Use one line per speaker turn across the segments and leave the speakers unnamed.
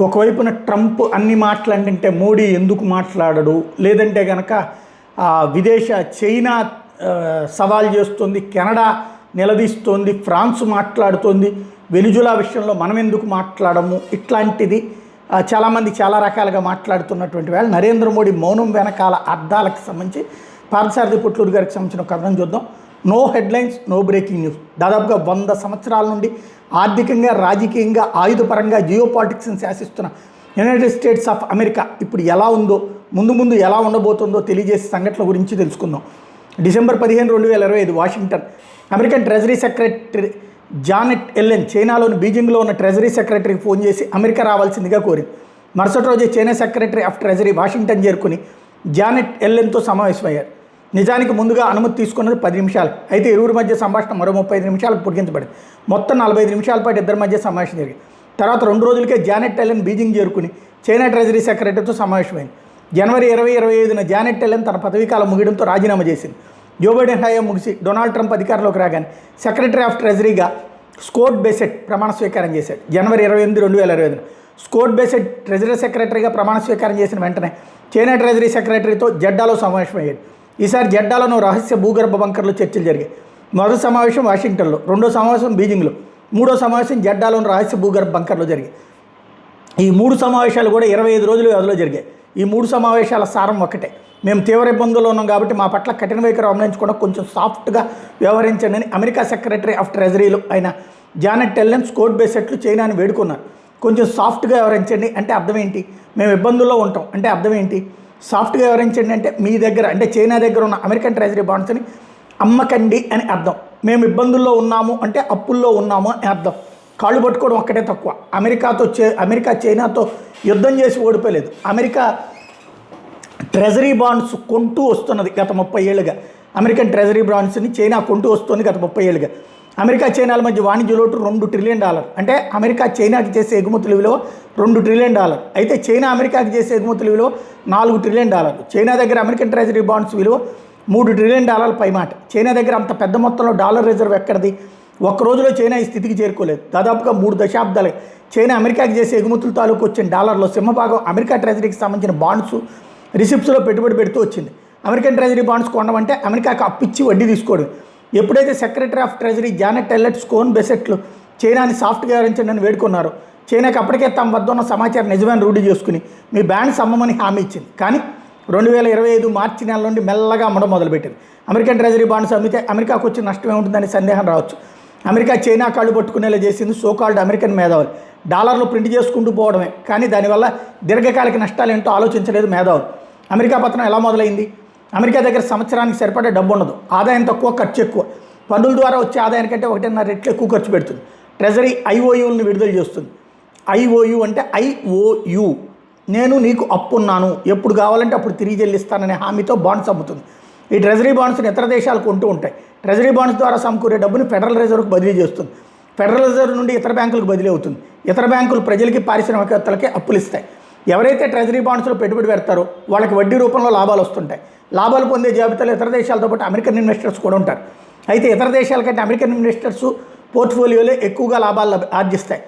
ఒకవైపున ట్రంప్ అన్ని మాటలంటే మోడీ ఎందుకు మాట్లాడడు, లేదంటే కనుక విదేశ చైనా సవాల్ చేస్తుంది, కెనడా నిలదీస్తోంది, ఫ్రాన్స్ మాట్లాడుతోంది, వెనిజులా విషయంలో మనం ఎందుకు మాట్లాడము, ఇట్లాంటిది చాలామంది చాలా రకాలుగా మాట్లాడుతున్నటువంటి వేళ నరేంద్ర మోడీ మౌనం వెనకాల అర్థాలకు సంబంధించి పార్థసారథి పుట్లూరు గారికి సంబంధించిన కథనం చూద్దాం. No headlines, no breaking news. దాదాపుగా 100 సంవత్సరాల నుండి ఆర్థికంగా, రాజకీయంగా, ఆయుధపరంగా, జియోపాలిటిక్స్ని శాసిస్తున్న యునైటెడ్ స్టేట్స్ ఆఫ్ అమెరికా ఇప్పుడు ఎలా ఉందో, ముందు ఎలా ఉండబోతుందో తెలియజేసే సంఘటనల గురించి తెలుసుకుందాం. December 15, 2025 Washington. American treasury secretary Janet Yellen చైనాలోని బీజింగ్లో ఉన్న ట్రెజరీ సెక్రటరీకి ఫోన్ చేసి అమెరికా రావాల్సిందిగా కోరింది. మరుసటి రోజే China secretary of treasury Washington చేరుకుని జానెట్ ఎల్లెన్తో సమావేశమయ్యారు. నిజానికి ముందుగా అనుమతి తీసుకున్నది 10 నిమిషాలు. అయితే ఇరువురి మధ్య సంభాషణ మరో 35 నిమిషాలకు పొడిగించబడింది. మొత్తం 45 నిమిషాల పాటు ఇద్దరి మధ్య సమావేశం జరిగింది. తర్వాత 2 రోజులకే జానెట్ ఎల్లెన్ బీజింగ్ చేరుకుని చైనా ట్రెజరీ సెక్రటరీతో సమావేశమైంది. జనవరి 2025న జానెట్ ఎల్లెన్ తన పదవీకాలం ముగియడంతో రాజీనామా చేసింది. జో బైడెన్ హయాం ముగిసి డొనాల్డ్ ట్రంప్ అధికారంలోకి రాగానే సెక్రటరీ ఆఫ్ ట్రెజరీగా స్కోట్ బెసెట్ ప్రమాణ స్వీకారం చేశాడు. జనవరి 28, 2025న స్కోట్ బెసెట్ ట్రెజరీ సెక్రటరీగా ప్రమాణ స్వీకారం చేసిన వెంటనే చైనా ట్రెజరీ సెక్రటరీతో జెడ్డాలో సమావేశమయ్యాడు. ఈసారి జెడ్డాలోనూ రహస్య భూగర్భ బంకర్లో చర్చలు జరిగాయి. మొదటి సమావేశం వాషింగ్టన్లో, రెండో సమావేశం బీజింగ్లో, మూడో సమావేశం జెడ్డాలోని రహస్య భూగర్భ బంకర్లో జరిగాయి. ఈ 3 సమావేశాలు కూడా 25 రోజుల వ్యవధిలో జరిగాయి. ఈ 3 సమావేశాల సారం ఒకటే: మేము తీవ్ర ఇబ్బందుల్లో ఉన్నాం కాబట్టి మా పట్ల కఠిన వైఖరి అవలంబించకుండా కొంచెం సాఫ్ట్గా వ్యవహరించండి అని అమెరికా సెక్రటరీ ఆఫ్ ట్రెజరీలు అయిన జానెట్ ఎల్లెన్, స్కోట్ బెసెట్లు చైనాని వేడుకున్నారు. కొంచెం సాఫ్ట్గా వ్యవహరించండి అంటే అర్థం ఏంటి? మేము ఇబ్బందుల్లో ఉంటాం అంటే అర్థం ఏంటి? సాఫ్ట్గా వ్యవహరించండి అంటే మీ దగ్గర, అంటే చైనా దగ్గర ఉన్న అమెరికన్ ట్రెజరీ బాండ్స్ని అమ్మకండి అని అర్థం. మేము ఇబ్బందుల్లో ఉన్నాము అంటే అప్పుల్లో ఉన్నాము అని అర్థం. కాళ్ళు పట్టుకోవడం ఒక్కటే తక్కువ. అమెరికా చైనాతో యుద్ధం చేసి ఓడిపోలేదు. అమెరికా ట్రెజరీ బాండ్స్ కొంటూ వస్తున్నది గత 30 ఏళ్ళుగా. అమెరికన్ ట్రెజరీ బాండ్స్ని చైనా కొంటూ వస్తుంది గత 30 ఏళ్ళుగా. అమెరికా చైనాల మధ్య వాణిజ్య లోటు $2 ట్రిలియన్. అంటే అమెరికా చైనాకి చేసే ఎగుమతుల విలువ $2 ట్రిలియన్. అయితే చైనా అమెరికాకి చేసే ఎగుమతుల విలువ $4 ట్రిలియన్. చైనా దగ్గర అమెరికన్ ట్రెజరీ బాండ్స్ విలువ $3 ట్రిలియన్ పైమాట. చైనా దగ్గర అంత పెద్ద మొత్తంలో డాలర్ రిజర్వ్ ఎక్కడిది? ఒక్క రోజులో చైనా ఈ స్థితికి చేరుకోలేదు. దాదాపుగా 3 దశాబ్దాలు చైనా అమెరికాకి చేసే ఎగుమతుల తాలూకు వచ్చిన డాలర్లో సింహభాగం అమెరికా ట్రెజరీకి సంబంధించిన బాండ్స్, రిసిప్ట్స్లో పెట్టుబడి పెడుతూ వచ్చింది. అమెరికన్ ట్రెజరీ బాండ్స్ కొనడం అమెరికాకు అప్పిచ్చి వడ్డీ తీసుకోవడం. ఎప్పుడైతే సెక్రటరీ ఆఫ్ ట్రెజరీ జానెట్ ఎల్లెన్, స్కోట్ బెసెట్లు చైనాని సాఫ్ట్గా వ్యవహరించండి అని వేడుకున్నారు, చైనాకి అప్పటికే తమ వద్ద ఉన్న సమాచారం నిజమైన రూఢి చేసుకుని మీ బ్యాండ్స్ అమ్మమని హామీ ఇచ్చింది. కానీ 2025 మార్చి నెల నుండి మెల్లగా అమ్మడం మొదలుపెట్టింది. అమెరికన్ ట్రెజరీ బాండ్స్ అమ్మితే అమెరికాకు వచ్చి నష్టం ఏముంటుందని సందేహం రావచ్చు. అమెరికా చైనా కాళ్ళు పట్టుకునేలా చేసింది సోకాల్డ్ అమెరికన్ మేధావులు. డాలర్లు ప్రింట్ చేసుకుంటూ పోవడమే కానీ దానివల్ల దీర్ఘకాలిక నష్టాలు ఏంటో ఆలోచించలేదు మేధావులు. అమెరికా పతనం ఎలా మొదలైంది? అమెరికా దగ్గర సంవత్సరానికి సరిపడే డబ్బు ఉండదు, ఆదాయం తక్కువ, ఖర్చు ఎక్కువ. పన్నుల ద్వారా వచ్చే ఆదాయానికంటే 1.5 రెట్లు ఎక్కువ ఖర్చు పెడుతుంది. ట్రెజరీ ఐఓయూలను విడుదల చేస్తుంది. ఐఓయూ అంటే ఐఓయూ, నేను నీకు అప్పున్నాను, ఎప్పుడు కావాలంటే అప్పుడు తిరిగి చెల్లిస్తాననే హామీతో బాండ్స్ అమ్ముతుంది. ఈ ట్రెజరీ బాండ్స్ని ఇతర దేశాలు కొంటూ ఉంటాయి. ట్రెజరీ బాండ్స్ ద్వారా సమకూరే డబ్బుని ఫెడరల్ రిజర్వ్కి బదిలీ చేస్తుంది. ఫెడరల్ రిజర్వ్ నుండి ఇతర బ్యాంకులకు బదిలీ అవుతుంది. ఇతర బ్యాంకులు ప్రజలకి, పారిశ్రామికవేత్తలకే అప్పులు ఇస్తాయి. ఎవరైతే ట్రెజరీ బాండ్స్లో పెట్టుబడి పెడతారో వాళ్ళకి వడ్డీ రూపంలో లాభాలు వస్తుంటాయి. లాభాలు పొందే జాబితాలో ఇతర దేశాలతో పాటు అమెరికన్ ఇన్వెస్టర్స్ కూడా ఉంటారు. అయితే ఇతర దేశాల కంటే అమెరికన్ ఇన్వెస్టర్స్ పోర్ట్ఫోలియోలో ఎక్కువగా లాభాలు ఆర్జిస్తాయి.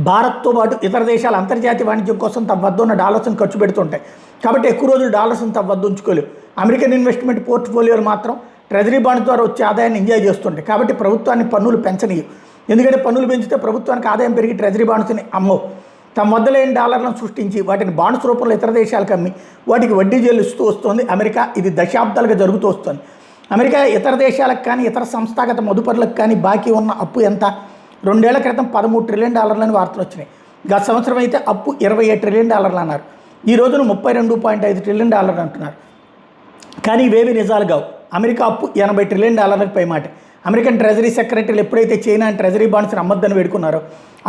భారత్తో పాటు ఇతర దేశాలు అంతర్జాతీయ వాణిజ్యం కోసం తమ వద్ద ఉన్న డాలర్స్ని ఖర్చు పెడుతుంటాయి. కాబట్టి ఎక్కువ రోజులు డాలర్స్ని తమ వద్ద ఉంచుకోలేవు. అమెరికన్ ఇన్వెస్ట్మెంట్ పోర్ట్ఫోలియోలు మాత్రం ట్రెజరీ బాండ్ ద్వారా వచ్చే ఆదాయాన్ని ఎంజాయ్ చేస్తుంటాయి. కాబట్టి ప్రభుత్వాన్ని పన్నులు పెంచనీయు. ఎందుకంటే పన్నులు పెంచితే ప్రభుత్వానికి ఆదాయం పెరిగి ట్రెజరీ బాండ్స్ని అమ్మవు. తమ వద్ద లేని డాలర్లను సృష్టించి వాటిని బాండ్స్ రూపంలో ఇతర దేశాలకు అమ్మి వాటికి వడ్డీ చెల్లిస్తూ వస్తుంది అమెరికా. ఇది దశాబ్దాలుగా జరుగుతూ వస్తుంది. అమెరికా ఇతర దేశాలకు కానీ ఇతర సంస్థాగత మదుపరులకు కానీ బాకీ ఉన్న అప్పు ఎంత? 2 ఏళ్ల క్రితం $13 ట్రిలియన్ అని వార్తలు వచ్చినాయి. గత సంవత్సరం అయితే అప్పు $27 ట్రిలియన్ అన్నారు. ఈ రోజున $32.5 ట్రిలియన్ అంటున్నారు. కానీ ఇవేవి నిజాలు కావు. అమెరికా అప్పు $80 ట్రిలియన్ పైమాట. అమెరికన్ ట్రెజరీ సెక్రటరీలు ఎప్పుడైతే చైనా ట్రెజరీ బాండ్స్ని అమ్మొద్దని వేడుకున్నారో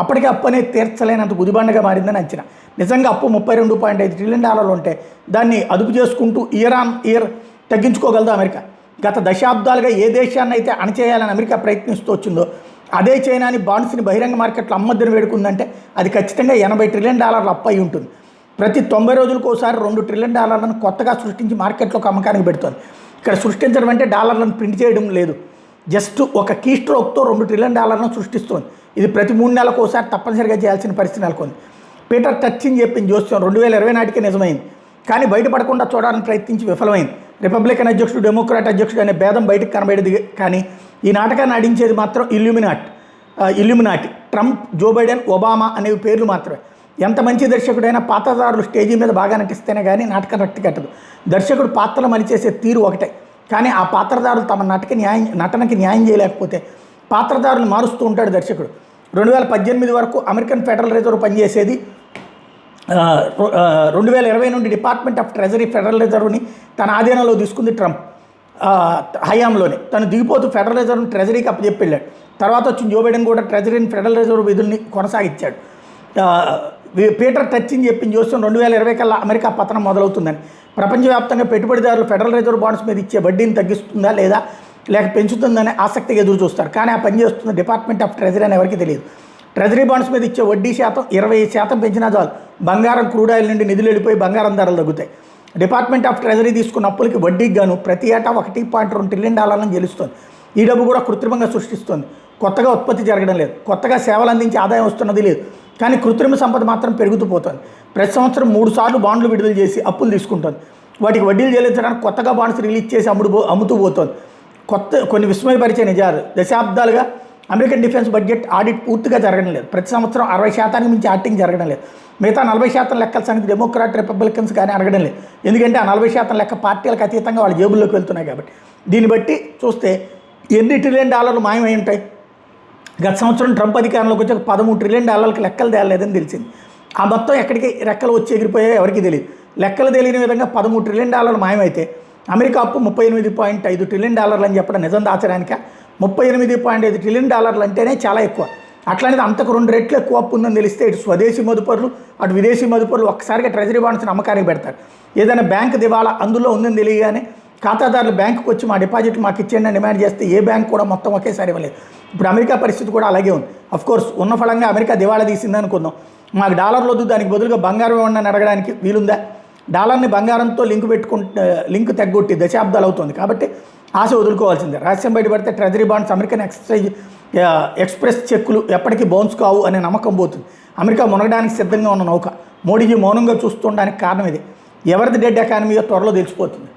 అప్పటికే అప్పు అనేది తీర్చలేనంత గుదిబండగా మారిందని అంచనా. నిజంగా అప్పు $32.5 ట్రిలియన్ ఉంటే దాన్ని అదుపు చేసుకుంటూ ఇయర్ ఆన్ ఇయర్ తగ్గించుకోగలదు అమెరికా. గత దశాబ్దాలుగా ఏ దేశాన్ని అయితే అణచేయాలని అమెరికా ప్రయత్నిస్తూ వచ్చిందో అదే చైనాని బాండ్స్ని బహిరంగ మార్కెట్లో అమ్మొద్దని వేడుకుందంటే అది ఖచ్చితంగా $80 ట్రిలియన్ అప్పు అయి ఉంటుంది. ప్రతి 90 రోజులకు ఒకసారి $2 ట్రిలియన్ కొత్తగా సృష్టించి మార్కెట్లోకి అమ్మకానికి పెడుతుంది. ఇక్కడ సృష్టించడం అంటే డాలర్లను ప్రింట్ చేయడం లేదు, జస్ట్ ఒక కీ స్ట్రోక్తో $2 ట్రిలియన్ సృష్టిస్తుంది. ఇది ప్రతి 3 నెలలకు ఒకసారి తప్పనిసరిగా చేయాల్సిన పరిస్థితి నెలకొంది. పీటర్ టచ్చింగ్ చెప్పింది జోస్యం 2020 నాటికే నిజమైంది. కానీ బయటపడకుండా చూడాలని ప్రయత్నించి విఫలమైంది. రిపబ్లికన్ అధ్యక్షుడు, డెమోక్రాట్ అధ్యక్షుడు అనే భేదం బయటకు కనబడేది. కానీ ఈ నాటకాన్ని ఆడించేది మాత్రం Illuminati. Trump, Joe Biden, Obama అనేవి పేర్లు మాత్రమే. ఎంత మంచి దర్శకుడైనా పాత్రదారులు స్టేజీ మీద బాగా నటిస్తేనే కానీ నాటకం రక్తి కట్టదు. దర్శకుడు పాత్రలు మలిచేసే తీరు ఒకటే, కానీ ఆ పాత్రదారులు తమ నటనకి న్యాయం చేయలేకపోతే పాత్రదారులు మారుస్తూ ఉంటాడు దర్శకుడు. 2018 వరకు అమెరికన్ ఫెడరల్ రిజర్వ్ పనిచేసేది. 2020 నుండి డిపార్ట్మెంట్ ఆఫ్ ట్రెజరీ ఫెడరల్ రిజర్వ్ని తన ఆధీనంలో తీసుకుంది ట్రంప్ హయాంలోనే. తను దిగిపోతూ ఫెడరల్ రిజర్వ్ని ట్రెజరీకి అప్పచెప్పి వెళ్ళాడు. తర్వాత వచ్చిన జో బైడెన్ కూడా ట్రెజరీని ఫెడరల్ రిజర్వ్ విధుల్ని కొనసాగించాడు. పీటర్ టచ్చింగ్ చెప్పింది జోస్యం 2020 కల్లా అమెరికా పతనం మొదలవుతుందని. ప్రపంచవ్యాప్తంగా పెట్టుబడిదారులు ఫెడరల్ రిజర్వ్ బాండ్స్ మీద ఇచ్చే వడ్డీని తగ్గిస్తుందా లేక పెంచుతుందని ఆసక్తిగా ఎదురు చూస్తారు. కానీ ఆ పని చేస్తున్న డిపార్ట్మెంట్ ఆఫ్ ట్రెజరీ అని ఎవరికి తెలియదు. ట్రెజరీ బాండ్స్ మీద ఇచ్చే వడ్డీ శాతం 20% పెంచినా చాలు, బంగారం, క్రూడ్ ఆయిల్ నుండి నిధులు వెళ్ళిపోయి బంగారం ధరలు తగ్గుతాయి. డిపార్ట్మెంట్ ఆఫ్ ట్రెజరీ తీసుకున్న అప్పులకి వడ్డీకి గాను ప్రతి ఏటా $1.2 ట్రిలియన్ గెలుస్తుంది. ఈ డబ్బు కూడా కృత్రిమంగా సృష్టిస్తుంది. కొత్తగా ఉత్పత్తి జరగడం లేదు, కొత్తగా సేవలు అందించి ఆదాయం వస్తున్నది లేదు. కానీ కృత్రిమ సంపద మాత్రం పెరుగుతూ పోతుంది. ప్రతి సంవత్సరం 3 సార్లు బాండ్లు విడుదల చేసి అప్పులు తీసుకుంటుంది. వాటికి వడ్డీలు చెల్లించడానికి కొత్తగా బాండ్స్ రిలీజ్ చేసి అమ్ముతూ పోతుంది. కొన్ని విస్మయపరిచే నిజాలు. దశాబ్దాలుగా అమెరికన్ డిఫెన్స్ బడ్జెట్ ఆడిట్ పూర్తిగా జరగడం లేదు. ప్రతి సంవత్సరం 60% మించి ఆడిటింగ్ జరగడం లేదు. మిగతా 40% లెక్కల సంగతి డెమోక్రాట్, రిపబ్లికన్స్ కానీ అడగడం లేదు. ఎందుకంటే ఆ 40% లెక్క పార్టీలకు అతీతంగా వాళ్ళ జేబుల్లోకి వెళ్తున్నాయి కాబట్టి. దీన్ని బట్టి చూస్తే ఎన్ని $1 ట్రిలియన్ మాయమై ఉంటాయి. గత సంవత్సరం ట్రంప్ అధికారంలోకి వచ్చి $13 ట్రిలియన్ లెక్కలు తేలలేదని తెలిసింది. ఆ మొత్తం ఎక్కడికి రెక్కలు వచ్చి ఎగిరిపోయాయో ఎవరికి తెలియదు. లెక్కలు తెలియని విధంగా $13 ట్రిలియన్ మాయమైతే అమెరికా అప్పు $38.5 ట్రిలియన్ అని చెప్పడం నిజం దాచడానిక. $38.5 ట్రిలియన్ అంటేనే చాలా ఎక్కువ. అట్లనేది అంతకు 2 రెట్లు ఎక్కువ అప్పు ఉందని తెలిస్తే ఇటు స్వదేశీ మదుపరులు అటు విదేశీ మదుపరులు ఒక్కసారిగా ట్రెజరీ బాండ్స్ అమ్మకానికి పెడతారు. ఏదైనా బ్యాంకు దివాళా అందులో ఉందని తెలియగానే ఖాతాదారులు బ్యాంకుకు వచ్చి మా డిపాజిట్లు మాకు ఇచ్చేయండి అని డిమాండ్ చేస్తే ఏ బ్యాంక్ కూడా మొత్తం ఒకేసారి ఇవ్వలేదు. ఇప్పుడు అమెరికా పరిస్థితి కూడా అలాగే ఉంది. అఫ్కోర్స్ ఉన్న ఫలంగా అమెరికా దివాళా తీసింది అనుకుందాం. మాకు డాలర్లు వద్దు, దానికి బదులుగా బంగారం ఇవ్వండి అని అడగడానికి వీలుందా? డాలర్ని బంగారంతో లింక్ తగ్గొట్టి దశాబ్దాలు అవుతుంది. కాబట్టి ఆశ వదులుకోవాల్సిందే. రహస్యం బయటపడితే ట్రెజరీ బాండ్స్, అమెరికన్ ఎక్స్ప్రెస్ చెక్కులు ఎప్పటికీ బౌన్స్ కావు అనే నమ్మకం పోతుంది. అమెరికా మునగడానికి సిద్ధంగా ఉన్న నౌక. మోడీజీ మౌనంగా చూస్తుండడానికి కారణం ఇది. ఎవరిది డెడ్ ఎకానమీయో త్వరలో తెలిసిపోతుంది.